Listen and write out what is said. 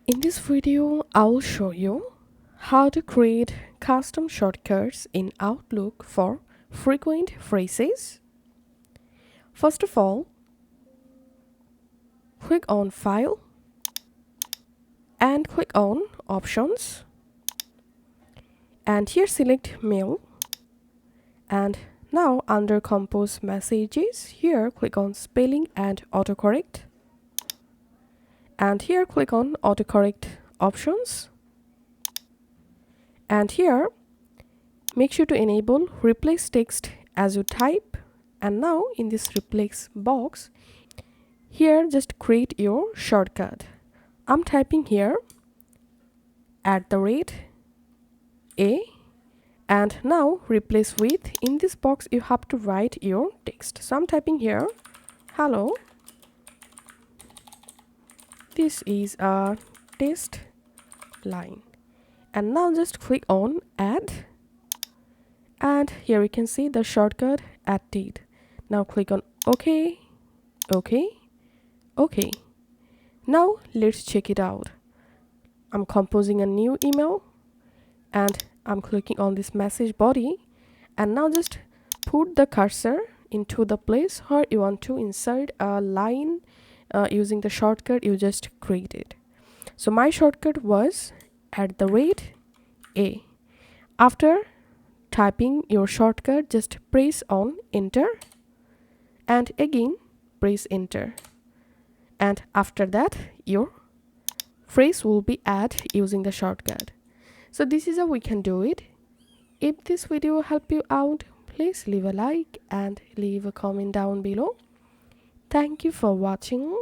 In this video, I'll show you how to create custom shortcuts in Outlook for frequent phrases. First of all, click on File and click on Options, and here select Mail, and now under Compose Messages, here click on Spelling and Autocorrect, and here click on Autocorrect Options, and here make sure to enable Replace Text as you type. And now in this replace box, here just create your shortcut. I'm typing here @A, and now replace with, in this box you have to write your text. So I'm typing here hello, this is a test line, and now just click on add, and here you can see the shortcut added. Now click on OK, OK, OK. Now let's check it out. I'm composing a new email, and I'm clicking on this message body, and now just put the cursor into the place where you want to insert a line using the shortcut you just created. So my shortcut was @A. After typing your shortcut, just press on enter, and again press enter, and after that your phrase will be added using the shortcut. So this is how we can do it. If this video helped you out, please leave a like and leave a comment down below. Thank you for watching.